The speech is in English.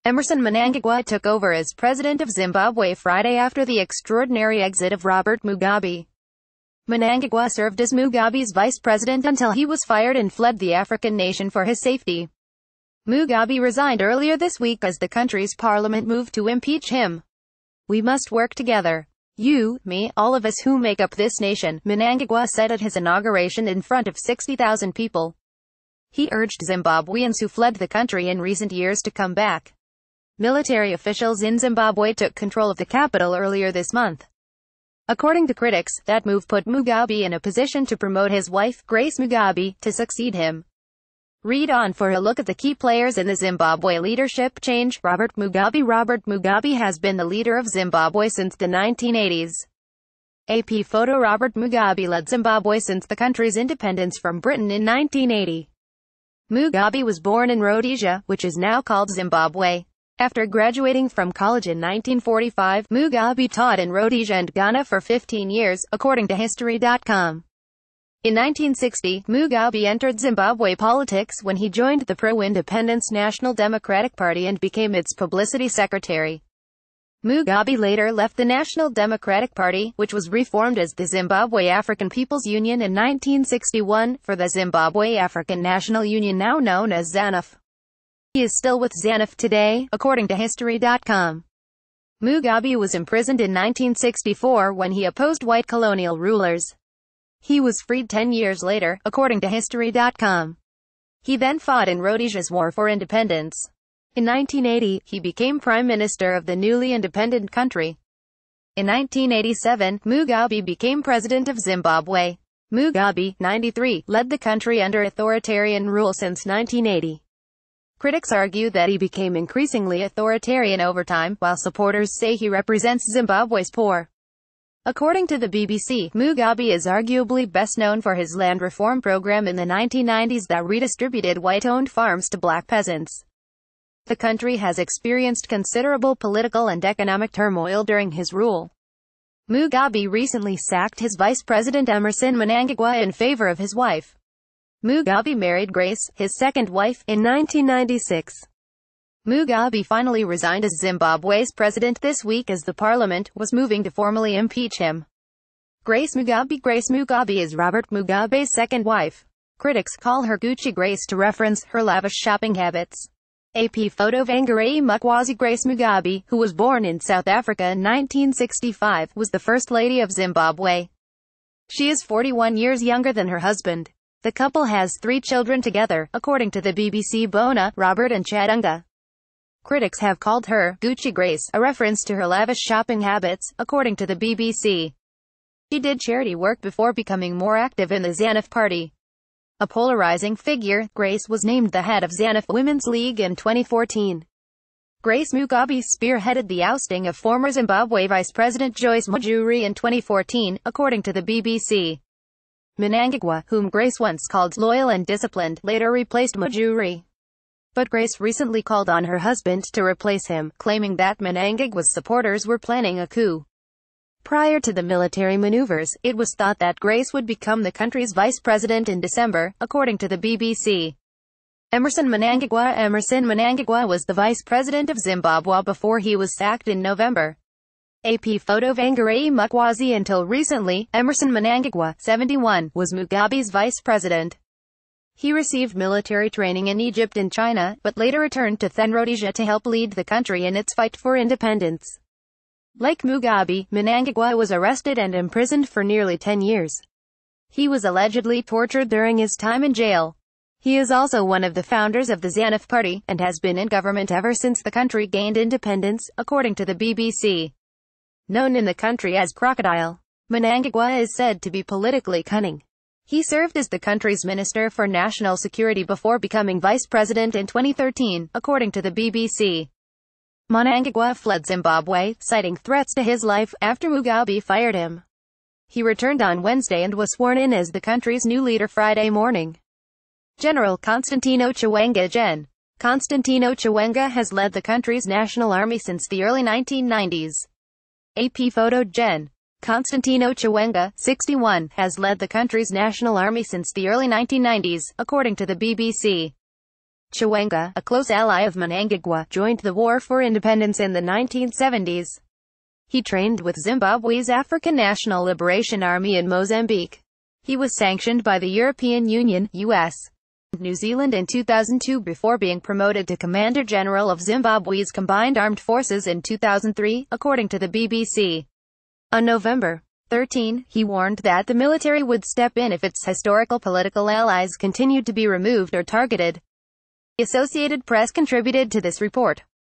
Emmerson Mnangagwa took over as president of Zimbabwe Friday after the extraordinary exit of Robert Mugabe. Mnangagwa served as Mugabe's vice president until he was fired and fled the African nation for his safety. Mugabe resigned earlier this week as the country's parliament moved to impeach him. "We must work together. You, me, all of us who make up this nation," Mnangagwa said at his inauguration in front of 60,000 people. He urged Zimbabweans who fled the country in recent years to come back. Military officials in Zimbabwe took control of the capital earlier this month. According to critics, that move put Mugabe in a position to promote his wife, Grace Mugabe, to succeed him. Read on for a look at the key players in the Zimbabwe leadership change. Robert Mugabe has been the leader of Zimbabwe since the 1980s. AP photo. Robert Mugabe led Zimbabwe since the country's independence from Britain in 1980. Mugabe was born in Rhodesia, which is now called Zimbabwe. After graduating from college in 1945, Mugabe taught in Rhodesia and Ghana for 15 years, according to History.com. In 1960, Mugabe entered Zimbabwe politics when he joined the pro-independence National Democratic Party and became its publicity secretary. Mugabe later left the National Democratic Party, which was reformed as the Zimbabwe African People's Union in 1961, for the Zimbabwe African National Union, now known as ZANU. He is still with ZANU today, according to History.com. Mugabe was imprisoned in 1964 when he opposed white colonial rulers. He was freed 10 years later, according to History.com. He then fought in Rhodesia's War for Independence. In 1980, he became Prime Minister of the newly independent country. In 1987, Mugabe became President of Zimbabwe. Mugabe, 93, led the country under authoritarian rule since 1980. Critics argue that he became increasingly authoritarian over time, while supporters say he represents Zimbabwe's poor. According to the BBC, Mugabe is arguably best known for his land reform program in the 1990s that redistributed white-owned farms to black peasants. The country has experienced considerable political and economic turmoil during his rule. Mugabe recently sacked his vice president Emmerson Mnangagwa in favor of his wife. Mugabe married Grace, his second wife, in 1996. Mugabe finally resigned as Zimbabwe's president this week as the parliament was moving to formally impeach him. Grace Mugabe is Robert Mugabe's second wife. Critics call her Gucci Grace to reference her lavish shopping habits. AP photo. Vangarai Mukwazi. Grace Mugabe, who was born in South Africa in 1965, was the First Lady of Zimbabwe. She is 41 years younger than her husband. The couple has 3 children together, according to the BBC. Bona, Robert and Chadunga. Critics have called her Gucci Grace, a reference to her lavish shopping habits, according to the BBC. She did charity work before becoming more active in the ZANU party. A polarizing figure, Grace was named the head of ZANU Women's League in 2014. Grace Mugabe spearheaded the ousting of former Zimbabwe Vice President Joyce Mujuru in 2014, according to the BBC. Mnangagwa, whom Grace once called loyal and disciplined, later replaced Mujuru. But Grace recently called on her husband to replace him, claiming that Mnangagwa's supporters were planning a coup. Prior to the military maneuvers, it was thought that Grace would become the country's vice president in December, according to the BBC. Emmerson Mnangagwa was the vice president of Zimbabwe before he was sacked in November. AP photo. Vangarai Mukwazi. Until recently, Emmerson Mnangagwa, 71, was Mugabe's vice president. He received military training in Egypt and China, but later returned to Rhodesia to help lead the country in its fight for independence. Like Mugabe, Mnangagwa was arrested and imprisoned for nearly 10 years. He was allegedly tortured during his time in jail. He is also one of the founders of the ZANU party, and has been in government ever since the country gained independence, according to the BBC. Known in the country as Crocodile, Mnangagwa is said to be politically cunning. He served as the country's Minister for National Security before becoming vice president in 2013, according to the BBC. Mnangagwa fled Zimbabwe, citing threats to his life, after Mugabe fired him. He returned on Wednesday and was sworn in as the country's new leader Friday morning. General Constantino Chiwenga. Gen. Constantino Chiwenga has led the country's national army since the early 1990s. AP photo. Gen. Constantino Chiwenga, 61, has led the country's national army since the early 1990s, according to the BBC. Chiwenga, a close ally of Mnangagwa, joined the War for Independence in the 1970s. He trained with Zimbabwe's African National Liberation Army in Mozambique. He was sanctioned by the European Union, US, and New Zealand in 2002 before being promoted to Commander General of Zimbabwe's Combined Armed Forces in 2003, according to the BBC. On November 13, he warned that the military would step in if its historical political allies continued to be removed or targeted. The Associated Press contributed to this report.